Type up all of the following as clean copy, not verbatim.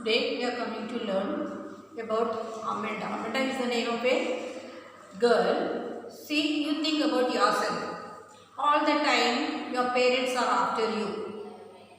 Today we are coming to learn about Amanda. Amanda is the name of a girl. See, you think about yourself. All the time your parents are after you.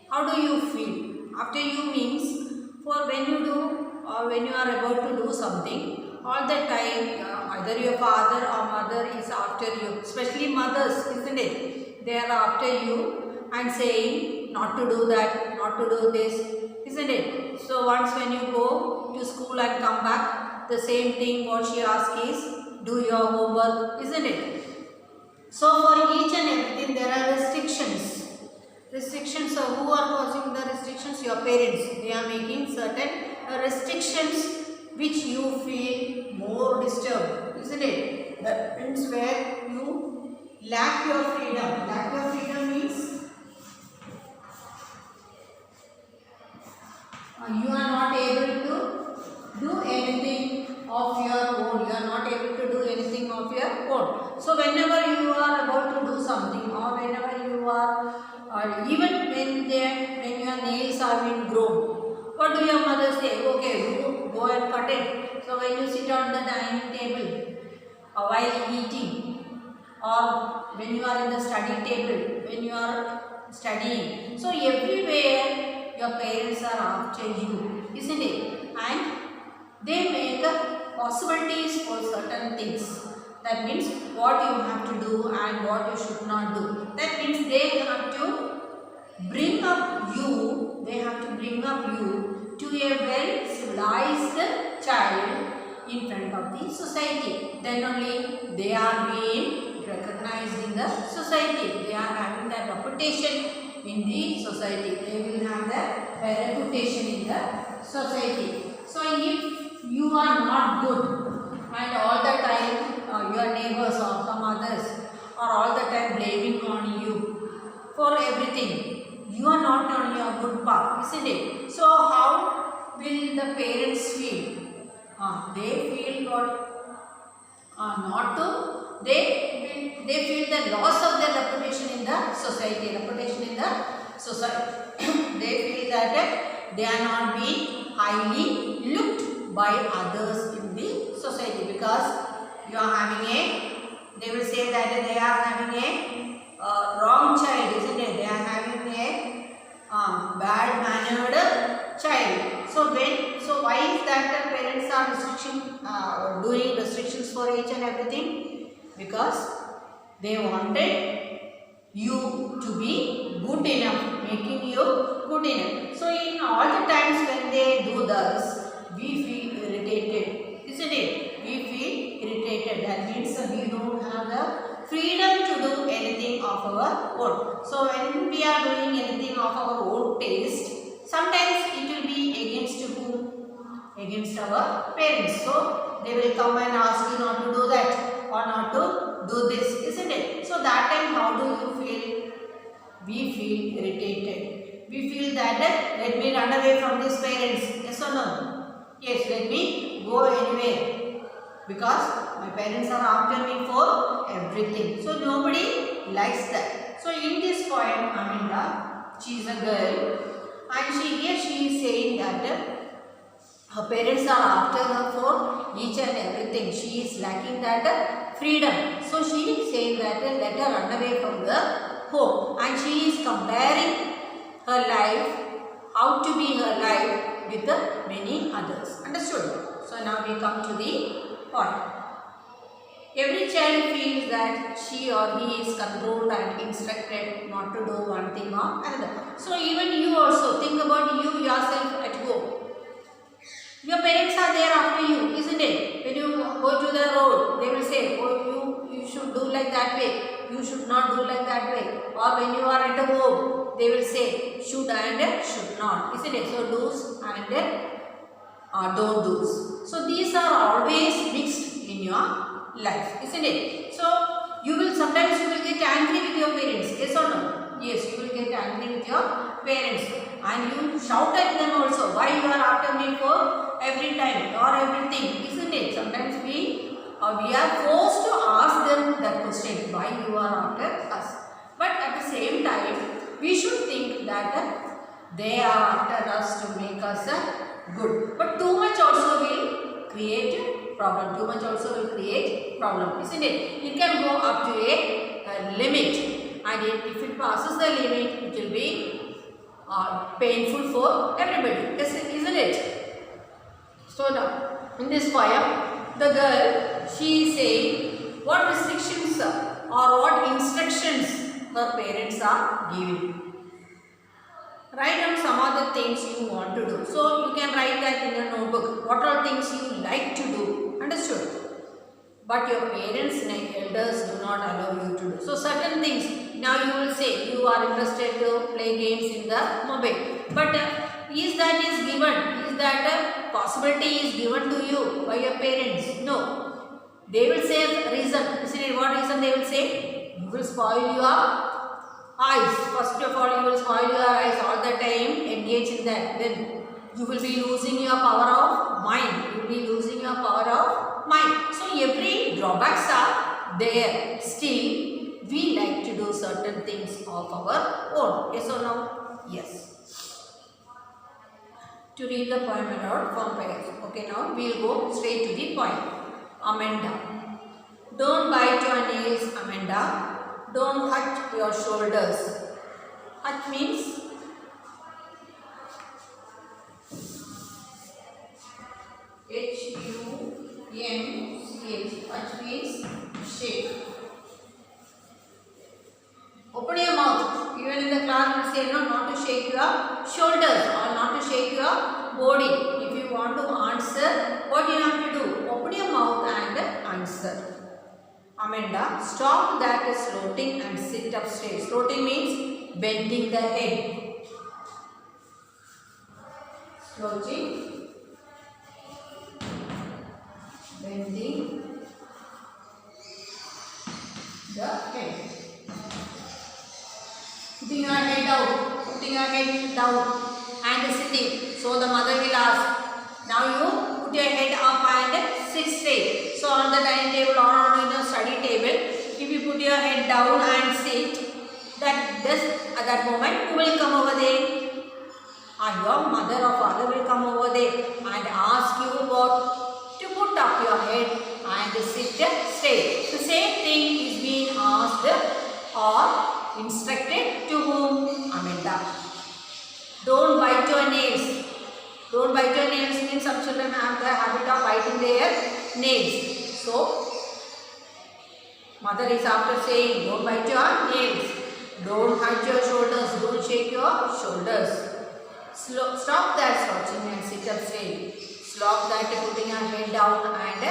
How do you feel? After you means for when you do or when you are about to do something, all the time either your father or mother is after you. Especially mothers, isn't it? They are after you and saying not to do that, not to do this, isn't it? So once when you go to school and come back, the same thing what she asks is do your homework, isn't it? So for each and everything there are restrictions. Restrictions, so who are causing the restrictions? Your parents. They are making certain restrictions which you feel more disturbed, isn't it? That means where you lack your freedom. Lack your freedom means you are not able to do anything of your own. You are not able to do anything of your own. So whenever you are about to do something, or whenever you are, or even when your nails are being grown, what do your mother say? Okay, you go and cut it. So when you sit on the dining table, or while eating, or when you are in the study table, when you are studying, so everywhere your parents are after you, isn't it? And they make possibilities for certain things. That means what you have to do and what you should not do. That means they have to bring up you, to a well civilized child in front of the society. Then only they are being recognized in the society. They are having that reputation in the society. They will have that reputation in the society. So if you are not good and all the time your neighbors or some others are all the time blaming on you for everything, you are not on your good path, isn't it? So how will the parents feel? They feel not to. They feel the loss of their reputation in the society. They feel that they are not being highly looked by others in the society, because you are having they will say that they are having a wrong child, isn't it? They are having a bad mannered child. So why is that the parents are doing restrictions for each and everything? Because they wanted you to be good enough, making you good enough. So in all the times when they do this, we feel irritated, isn't it? We feel irritated. That means we don't have the freedom to do anything of our own. So when we are doing anything of our own taste, sometimes it will be against whom? Against our parents. So they will come and ask you not to do that or not to do this, isn't it? So that time how do you feel? We feel irritated. We feel that let me run away from these parents. Yes or no? Yes, let me go anywhere, because my parents are after me for everything. So nobody likes that. So in this poem, Amanda, she is a girl, and she is saying that her parents are after her for each and everything. She is lacking that freedom. So she is saying that let her run away from the home. And she is comparing her life, how to be her life with the many others. Understood? So now we come to the point. Every child feels that she or he is controlled and instructed not to do one thing or another. So even you also think about you yourself at home. Your parents are there after you, isn't it? When you go to the road, they will say, oh, you should do like that way. You should not do like that way. Or when you are at home, they will say, should and should not, isn't it? So do's and don't do's. So these are always mixed in your life, isn't it? So sometimes you will get angry with your parents, yes or no? Yes, you will get angry with your parents, and you shout at them also. Why you are after me for every time or everything, isn't it? Sometimes we are forced to ask them that question, why you are after us. But at the same time, we should think that they are after us to make us good. But too much also will create problem. Too much also will create problem, isn't it? It can go up to a limit, and if it passes the limit, it will be painful for everybody, isn't it? So now, in this poem, the girl, she is saying what restrictions or what instructions her parents are giving. Write down some of the things you want to do. So you can write that in your notebook. What are things you like to do? Understood? But your parents and elders do not allow you to do. So certain things, now you will say you are interested to play games in the mobile. But is that given? Is that possibility is given to you by your parents? No. They will say reason. Isn't it? What reason they will say? You will spoil your eyes. First of all, you will spoil your eyes all the time, engage in that. Then you will be losing your power of mind. You will be losing your power of mind. So every drawbacks are there. Still, we like to do certain things of our own. Yes or no? Yes. To read the poem aloud from parents. Okay, now we will go straight to the poem. Amanda. Don't bite your nails, Amanda. Don't hurt your shoulders. Hurt means H-U-M-C-H. Hurt means shake. Open your mouth. Even in the class we say no, not to shake your shoulders or not to shake your body. If you want to answer, what you have to do? Open your mouth and answer. Amanda, stop that floating and sit up straight. Floating means bending the head. Floating, bending the head. Putting your head down and sitting. So the mother will ask, now you put your head up and sit straight. So on the dining table or on the study table, if you put your head down and sit, at that moment who will come over there? And your mother or father will come over there and ask you what? To put up your head and sit straight. The same thing is being asked or instructed to whom? Amanda. Don't bite your nails. Don't bite your nails means some children have the habit of biting their nails. So, mother is after saying, don't bite your nails. Don't hurt your shoulders. Don't shake your shoulders. Stop that slouching and sit up straight. Stop that putting your head down and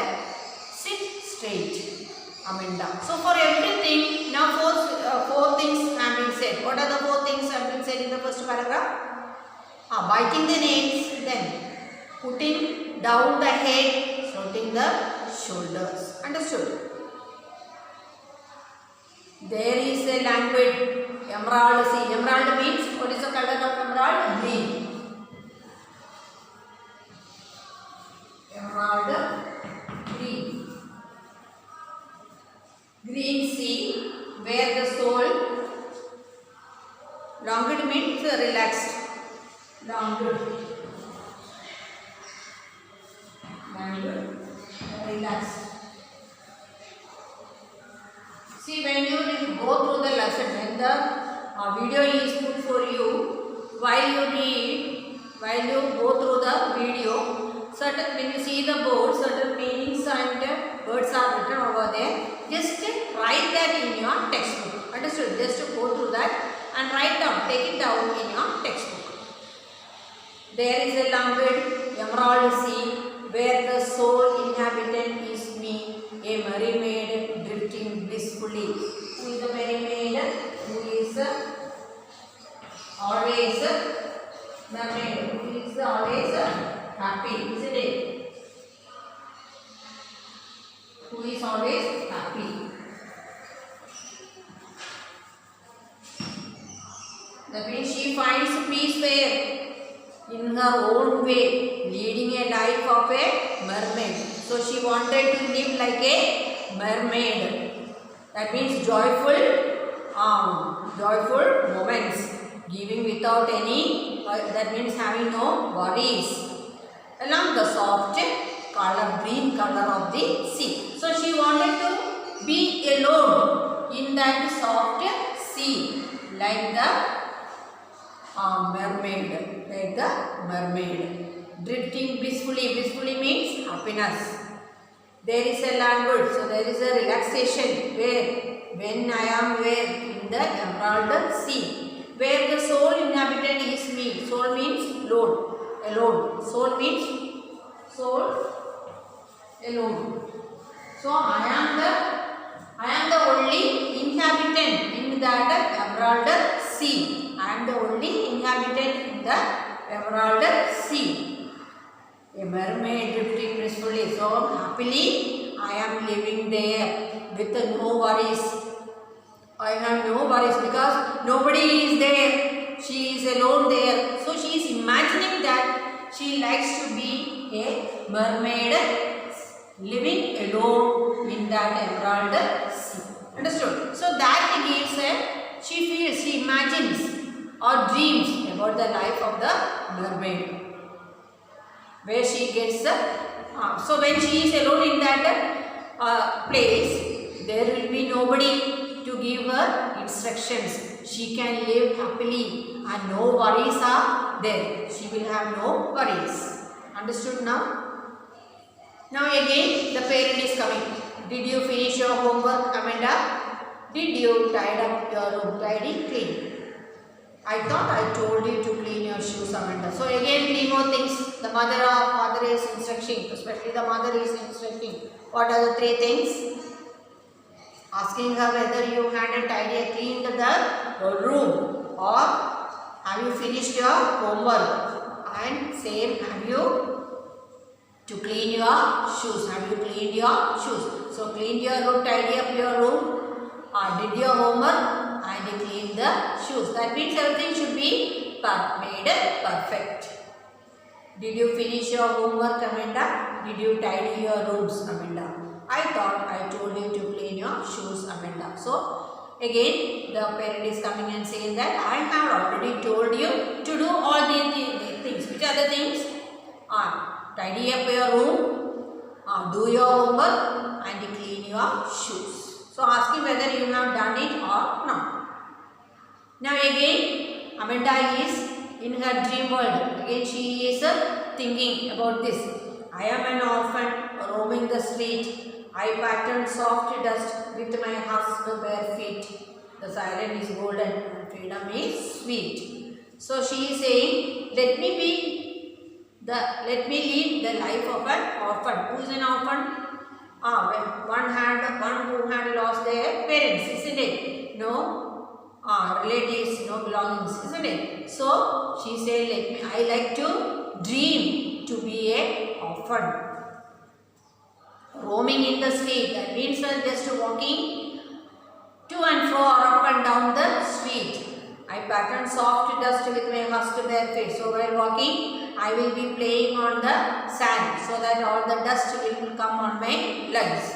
sit straight. Amanda. So for everything, now four things have been said. What are the four things have been said in the first paragraph? Biting the nails, then putting down the head, floating the shoulders. Understood? There is a language, emerald. See, emerald means, what is the color of emerald? Green. Emerald, green. Green sea, where the soul, languid means relaxed. Languid, relaxed. See, when you go through the lesson, when the video is put for you, while you read, while you go through the video, certain, when you see the board, certain meanings and words are written over there. Just write that in your textbook. Understood? Just go through that and write down, take it down in your textbook. There is a languid emerald sea where the sole inhabitant is me, a merry maid drifting blissfully. Who is the merry maid? Who is always mermaid? Who is always happy? Isn't it? Who is always happy? That means she finds peace where? In her own way, leading a life of a mermaid. So she wanted to live like a mermaid. That means joyful moments, giving without any, that means having no worries. along the soft color, green color of the sea. So she wanted to be alone in that soft sea, like the mermaid, like the mermaid, drifting blissfully. Blissfully means happiness. There is a language, so there is a relaxation where when I am in the emerald sea, where the sole inhabitant is me. Soul means alone. Soul means soul, alone. So I am the only inhabitant in that emerald sea. I am the only inhabitant in the emerald sea. A mermaid drifting gracefully. So happily I am living there with no worries. I have no worries because nobody is there. She is alone there. So she is imagining that she likes to be a mermaid living alone in that emerald sea. Understood? So that gives her, she feels, she imagines or dreams about the life of the mermaid. Where she gets so when she is alone in that place, there will be nobody to give her instructions. She can live happily and no worries are there. She will have no worries. Understood now? Now again the parent is coming. Did you finish your homework, Amanda? Did you tidy up your room? Tidy, clean. I thought I told you to clean your shoes, Amanda. So again 3 more things. The mother or father is instructing, especially the mother is instructing. What are the 3 things? Asking her whether you had tidy cleaned the room or have you finished your homework, and same, have you to clean your shoes. Have you cleaned your shoes? So clean your room, tidy up your room, did your homework and clean the shoes. That means everything should be made perfect. Did you finish your homework, Amanda? Did you tidy your rooms, Amanda? I thought I told you to clean your shoes, Amanda. So again the parent is coming and saying that I have already told you to do all these things. Which are the things? Tidy up your room, do your homework and clean your shoes. So ask him whether you have done it or not. Now again Amanda is in her dream world. Again she is thinking about this. I am an orphan roaming the street. I patterned soft dust with my husked bare feet. The silence is golden and freedom is sweet. So she is saying, let me lead the life of an orphan. Who is an orphan? One who had lost their parents, isn't it? No relatives, no belongings, isn't it? So she said, I like to dream to be a orphan. Roaming in the street, that means just walking to and fro or up and down the street. I patterned soft dust with my husked bare feet. So while walking, I will be playing on the sand so that all the dust will come on my legs.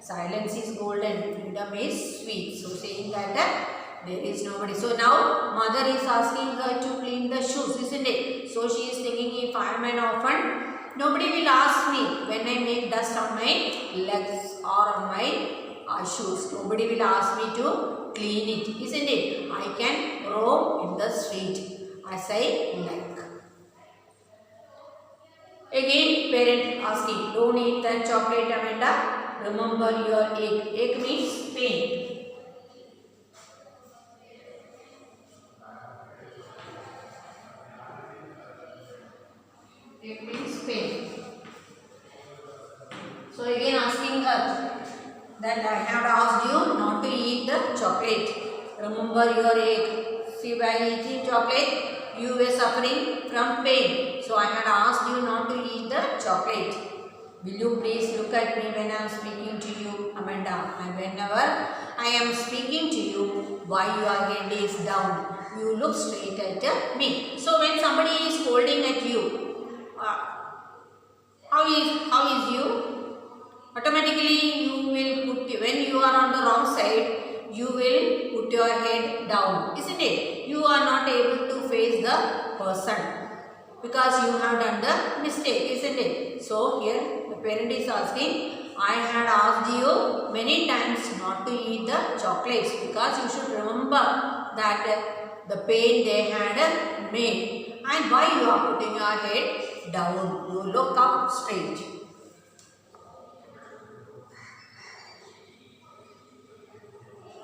Silence is golden, freedom is sweet. So saying that there is nobody. So now mother is asking her to clean the shoes, isn't it? So she is thinking, if I am an orphan, nobody will ask me when I make dust on my legs or on my shoes. Nobody will ask me to clean it, isn't it? I can roam in the street as I like. Again parent asking, don't eat that chocolate, Amanda. Remember your egg. Egg means pain. Egg means pain. So again asking her that I have asked you not to eat the chocolate. Remember your egg. See, by eating chocolate, you were suffering from pain. So I had asked you not to eat the chocolate. Will you please look at me when I am speaking to you, Amanda? And whenever I am speaking to you, why your head is down? You look straight at me. So when somebody is scolding at you, how is you? Automatically you will when you are on the wrong side, you will put your head down, isn't it? You are not able to face the person because you have done the mistake, isn't So here the parent is asking, I had asked you many times not to eat the chocolates because you should remember that the pain they had made, and why you are putting your head down. You look up straight.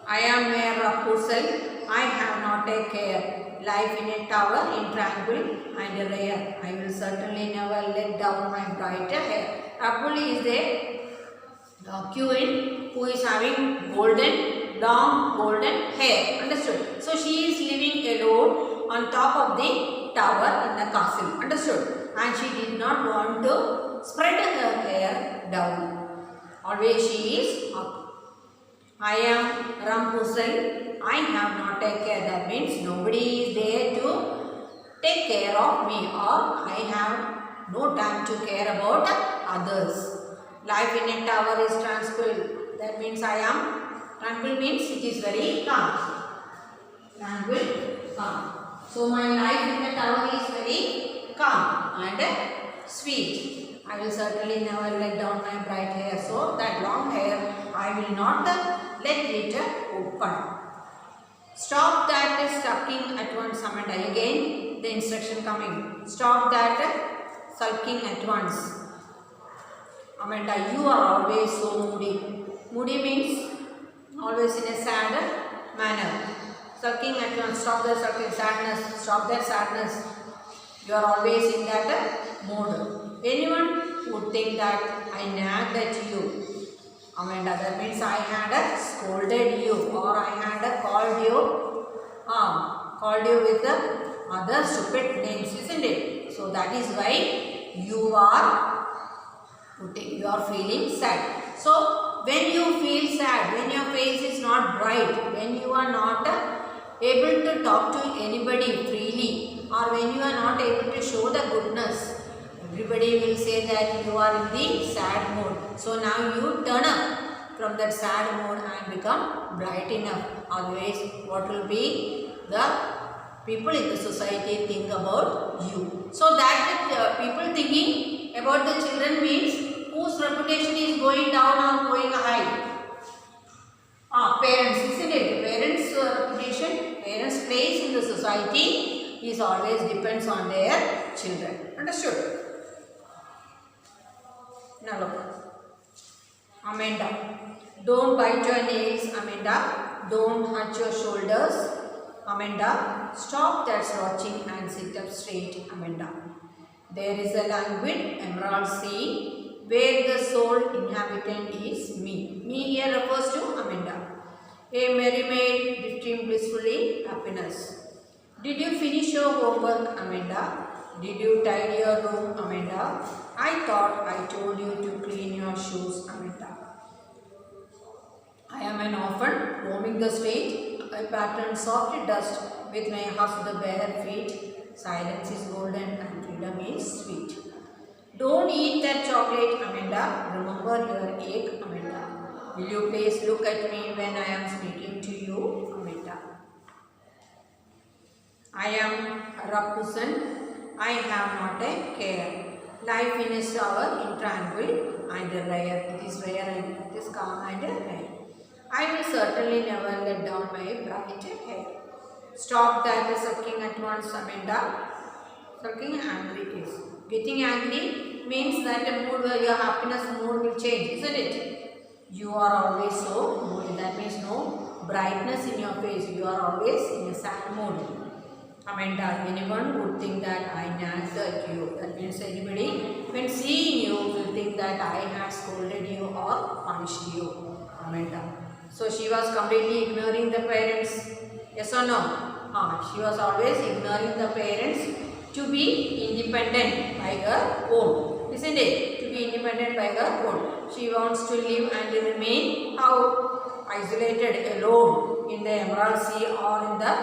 I am a Rapunzel. I have not a care. Life in a tower, in tranquil and rare. I will certainly never let down my bright hair. Rapunzel is a queen who is having long golden hair. Understood? So she is living alone on top of the tower in the castle. Understood? And she did not want to spread her hair down. Always she is up. I am Rapunzel. I have not take care. That means nobody is there to take care of me, or I have no time to care about others. Life in a tower is tranquil. That means I am tranquil means it is very calm. Tranquil, calm. So my life in the tower is very calm and sweet. I will certainly never let down my bright hair. So that long hair I will not let it open. Stop that sulking at once, Amanda. Again the instruction coming. Stop that sulking at once. Amanda, you are always so moody. Moody means always in a sad manner. Sulking at once. Stop the sulking, sadness. Stop that sadness. You are always in that mood. Anyone would think that I nagged at you. Amanda, that means I had scolded you, or I had called you with other stupid names, isn't it? So that is why you are feeling sad. So when you feel sad, when your face is not bright, when you are not able to talk to anybody freely, or when you are not able to show the goodness, everybody will say that you are in the sad mood. So now you turn up from that sad mood and become bright enough. Always what will be the people in the society think about you. So that people thinking about the children means whose reputation is going down or going high. Parents, isn't it? Parents' reputation, parents' place in the society is always depends on their children. Understood? Now look. Amanda. Don't bite your nails, Amanda. Don't hurt your shoulders, Amanda. Stop that slouching and sit up straight, Amanda. There is a languid emerald sea where the sole inhabitant is me. Me here refers to Amanda. A merry maid drifting blissfully happiness. Did you finish your homework, Amanda? Did you tidy your room, Amanda? I thought I told you to clean your shoes, Amanda. I am an orphan roaming the street. I pattern soft dust with my husked bare feet. Silence is golden and freedom is sweet. Don't eat that chocolate, Amanda. Remember your ache, Amanda. Will you please look at me when I am speaking to you, Amanda? I am Rapunzel. I have not a care. Life in a tower in tranquil and rare. It is rare and it is calm and rare. I will certainly never let down my bright hair. Stop that sulking at once, Amanda. Sulking angry is. Getting angry means that the mood, your happiness mood will change, isn't it? You are always so moody. That means no brightness in your face. You are always in a sad mood. Amanda, anyone would think that I nagged at you. That means anybody, when seeing you, will think that I had scolded you or punished you. Amanda. So she was completely ignoring the parents. Yes or no? She was always ignoring the parents to be independent by her own. Isn't it? To be independent by her own. She wants to live and remain isolated, alone in the Emerald Sea or in the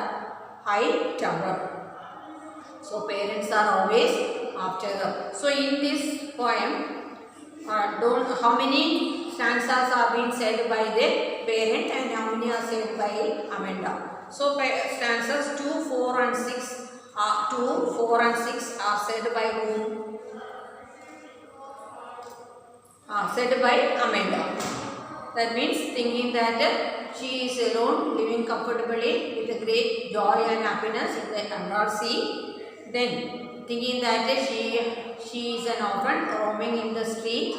high tower. So parents are always after her. So in this poem, how many stanzas are being said by the parent and how many are said by Amanda? So stanzas 2, 4 and 6 are said by whom? said by Amanda. That means thinking that she is alone, living comfortably with a great joy and happiness in the Emerald Sea. Then thinking that she is an orphan roaming in the street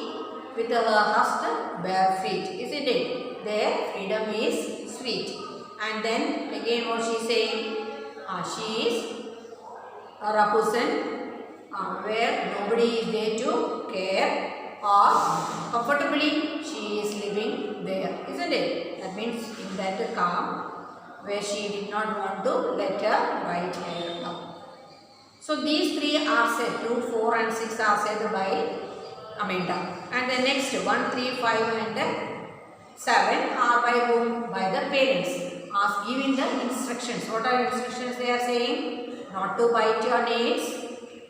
with her husband bare feet. Isn't it? Their freedom is sweet. And then again what she is saying? She is a Rapunzel where nobody is there to care, or comfortably she is living there, isn't it? That means in that calm where she did not want to let her right hair down. So these three are said, 2, 4 and 6 are said by Amanda. And the next 1, 3, 5 and 7 are by whom? By the parents. As giving the instructions. What are instructions they are saying? Not to bite your nails.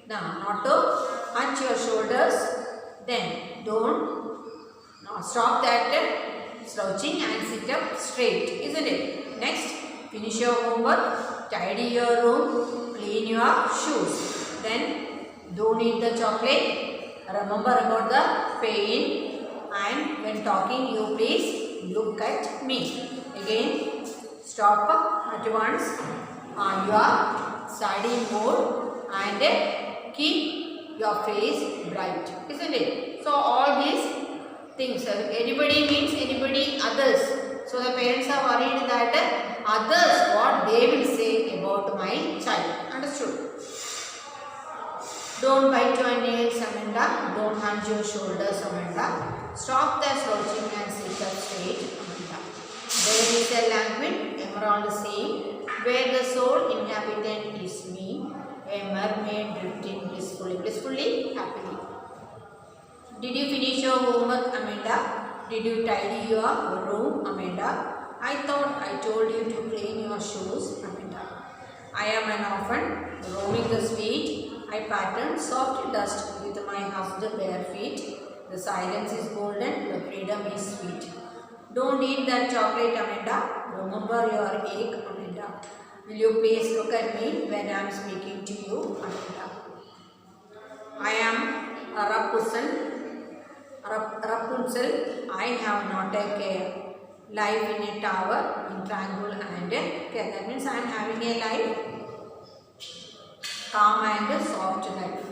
No, not to hunch your shoulders. Then don't stop that slouching and sit up straight, isn't it? Next, finish your homework, tidy your room, clean your shoes. Then don't eat the chocolate. Remember about the pain, and when talking you please look at me. Again, stop at once on your study mode and keep your face bright, isn't it? So all these things, anybody means anybody, others. So the parents are worried that others, what they will say about my child. Understood? Don't bite your nails, Amanda. Don't hunch your shoulders, Amanda. Stop the slouching and sit up straight, Amanda. There is a languid emerald sea where the sole inhabitant is me, a mermaid drifting blissfully, happily. Did you finish your homework, Amanda? Did you tidy your room, Amanda? I thought I told you to clean your shoes, Amanda. I am an orphan, roaming the street. I pattern soft dust with my husband's bare feet. The silence is golden, the freedom is sweet. Don't eat that chocolate, Amanda. Remember your ache, Amanda. Will you please look at me when I am speaking to you, Amanda? I am a Rapunzel. I have not a care. Life in a tower, in tranquil and care. That means I am having a life, calm and soft life.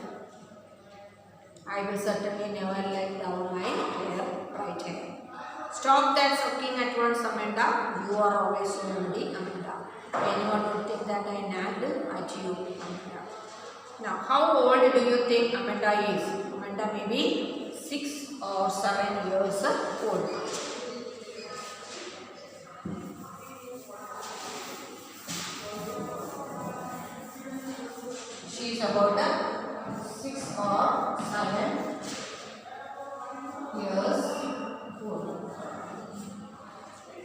I will certainly never let down my hair, bright hair. Stop that sucking at once, Amanda. You are always so moody, Amanda. Anyone would think that I nagged at you, Amanda. Now, how old do you think Amanda is? Amanda may be 6 or 7 years old. She is about 6 or 7 years old.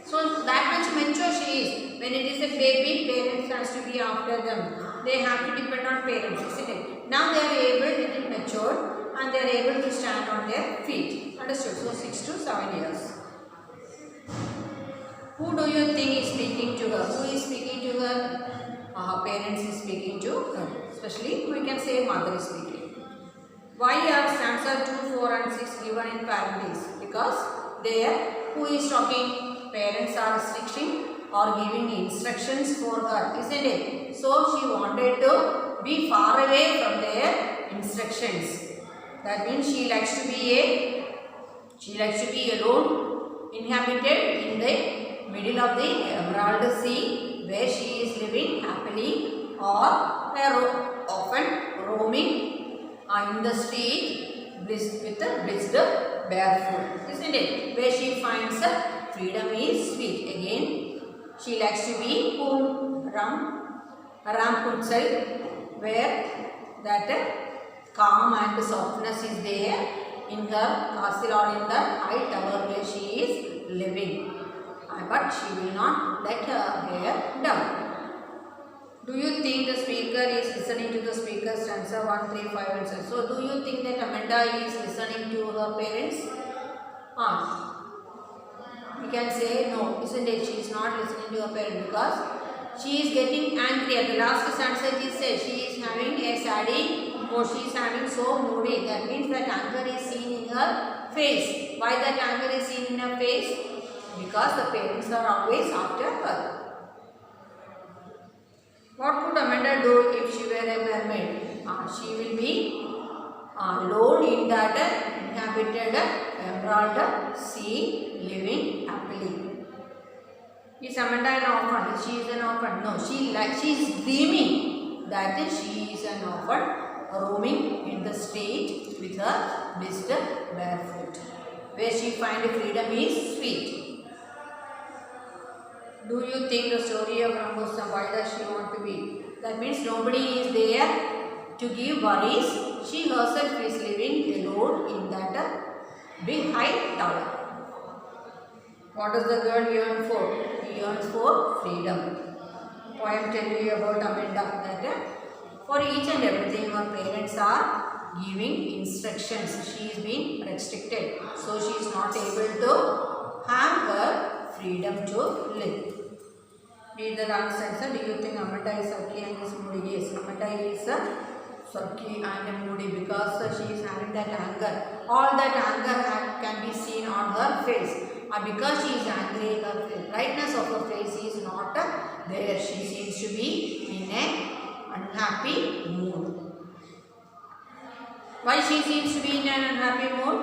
So that much mature she is. When it is a baby, parents has to be after them. They have to depend on parents, isn't it? Now they are able to get matured and they are able to stand on their feet. Understood? So 6 to 7 years. Who do you think is speaking to her? Who is speaking to her? Her parents is speaking to her. Especially we can say mother is speaking. Why are stanza 2, 4 and 6 given in parentheses? Because there who is talking? Parents are restricting or giving instructions for her, isn't it? So she wanted to be far away from their instructions. That means she likes to be alone, inhabited in the middle of the Emerald Sea, where she is living happily, or often roaming in the street with a blissed barefoot, isn't it? Where she finds freedom is sweet. Again, she likes to be Rapunzel, where that calm and softness is there in her castle or in the high tower where she is living. But she will not let her hair down. Do you think the speaker is listening to the speaker's stanza 1, 3, 5 and 6? So do you think that Amanda is listening to her parents? We can say no, isn't it? She is not listening to her parents because she is getting angry. At the last stanza it says she is having a saddy or she is having so moody. That means that anger is seen in her face. Why that anger is seen in her face? Because the parents are always after her. What could Amanda do if she were a mermaid? She will be alone in that inhabited emerald sea, living happily. Is Amanda an orphan? She is an orphan. No, she is dreaming that she is an orphan, roaming in the street with her blessed barefoot. Where she finds freedom is sweet. Do you think the story of Rambusam, why does she want to be? That means nobody is there to give worries. She herself is living alone in that big high tower. What does the girl yearn for? He yearns for freedom. Poem tell you about Amanda that for each and everything her parents are giving instructions. She is being restricted. So she is not able to have her freedom to live. Read the answer. Do you think Amanda is sulky and is moody? Yes, Amanda is sulky and moody because she is having that anger. All that anger can be seen on her face. Because she is angry, her brightness of her face is not there. She seems to be in an unhappy mood. Why she seems to be in an unhappy mood?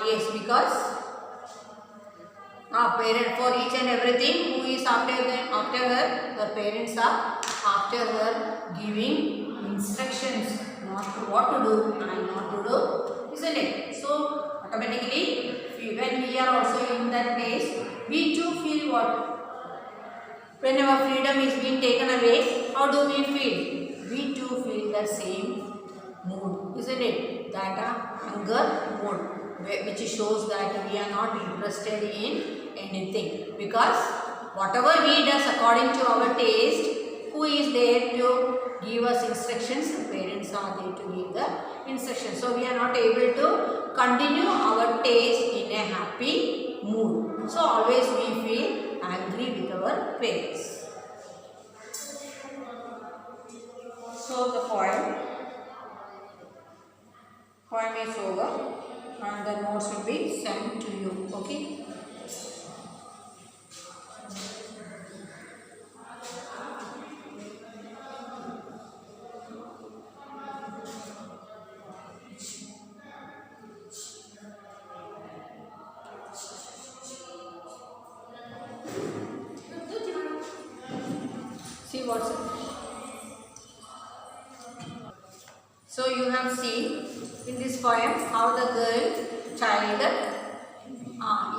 Yes, because parent for each and everything who is after her, her parents are after her giving instructions not to what to do and not to do, isn't it? So automatically when we are also in that place, we too feel what? When our freedom is being taken away, how do we feel? We too feel the same mood, isn't it? That anger mood, which shows that we are not interested in anything, because whatever we does according to our taste, who is there to give us instructions? The parents are there to give the instructions. So we are not able to continue our taste in a happy mood. So always we feel angry with our parents. So the poem is over and the notes will be sent to you. Okay. See what's it. So you have seen in this poem how the child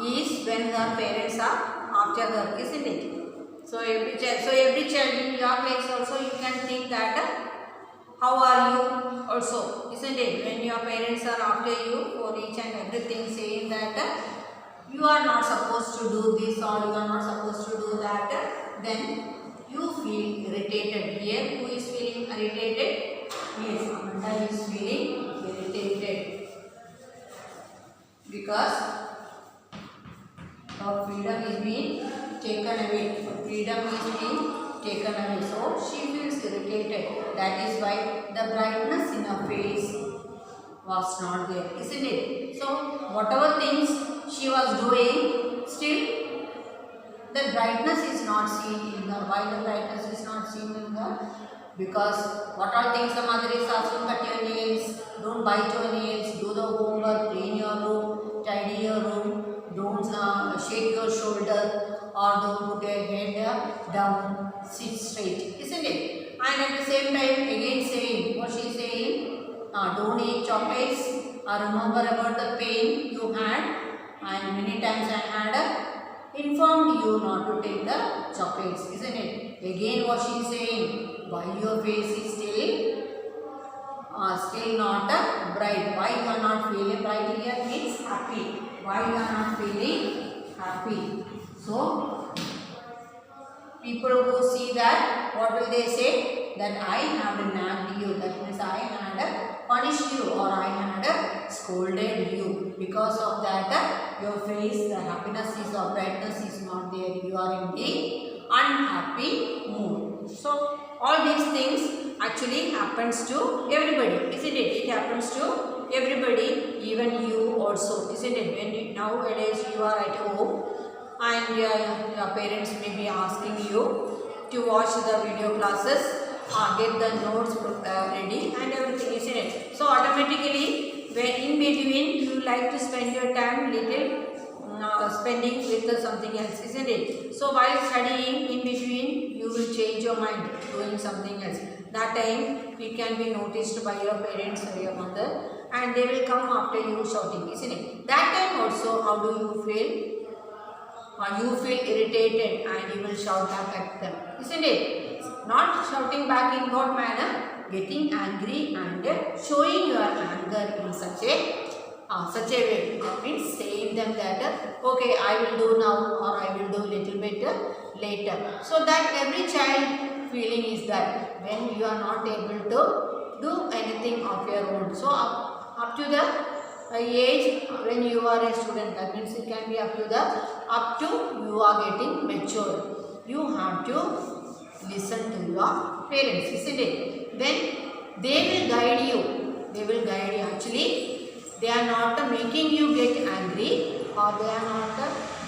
is when her parents are after her, isn't it? So every child in your place also you can think that how are you also, isn't it? When your parents are after you for each and everything, saying that you are not supposed to do this or you are not supposed to do that, then you feel irritated. Here, who is feeling irritated? Yes, Amanda is feeling irritated because her freedom is being taken away. Her freedom is being taken away. So she feels irritated. That is why the brightness in her face was not there, isn't it? So whatever things she was doing, still the brightness is not seen in her. Why the brightness is not seen in her? Because what all things the mother is asking: cut your nails, don't bite your nails, do the homework, clean your room, tidy your room, don't shake your shoulder, or don't put your head down, sit straight, isn't it? And at the same time again saying, what she is saying, don't eat chocolates, remember about the pain you had, and many times I had informed you not to take the chocolates, isn't it? Again what she is saying, why your face is still not bright, why you are not feeling bright here means happy, why you are not feeling happy. So people who see that, what will they say? That I have nagged you, that means I had punished you or I had scolded you. Because of that, your face, the happiness is or brightness is not there. You are in the unhappy mood. So all these things actually happens to everybody, isn't it? It happens to everybody, even you also, isn't it? When nowadays you are at home and your parents may be asking you to watch the video classes, get the notes ready and everything, isn't it? So automatically, when in between you like to spend your time little spending with something else, isn't it? So while studying, in between you will change your mind doing something else. That time it can be noticed by your parents or your mother, and they will come after you shouting, isn't it? That time also, how do you feel? You feel irritated and you will shout back at them, isn't it? Not shouting back in what manner? Getting angry and showing your anger in such a way. That means saying them that okay, I will do now or I will do little bit later. So that every child feeling is that when you are not able to do anything of your own. So up to the age when you are a student, that means it can be up to you are getting mature. You have to listen to your parents, isn't it? Then they will guide you. They will guide you. Actually, they are not making you get angry, or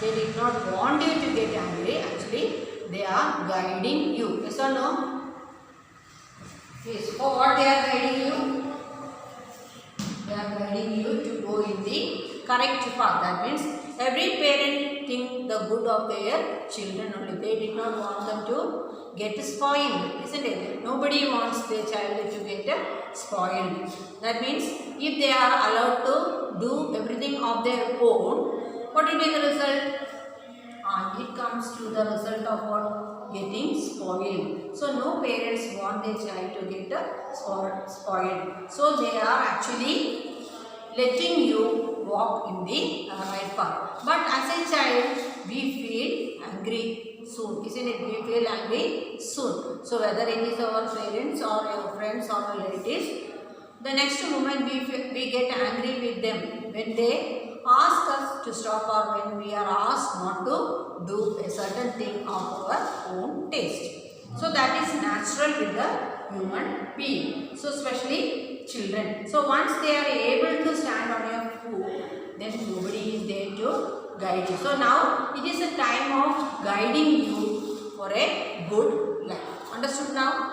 they did not want you to get angry. Actually, they are guiding you. Yes or no? Yes. For what they are guiding you? They are guiding you to go in the correct path. That means every parent think the good of their children only. They did not want them to get spoiled, isn't it? Nobody wants their child to get spoiled. That means if they are allowed to do everything of their own, what will be the result? It comes to the result of what? Getting spoiled. So no parents want their child to get spoiled. So they are actually letting you walk in the right path. But as a child, we feel angry soon, isn't it? We feel angry soon. So whether it is our parents or our friends or our relatives, the next moment we get angry with them when they ask us to stop or when we are asked not to do a certain thing of our own taste. So that is natural with the human being. So especially children. So once they are able to stand on your foot, then nobody is there to guide you. So now it is a time of guiding you for a good life. Understood now?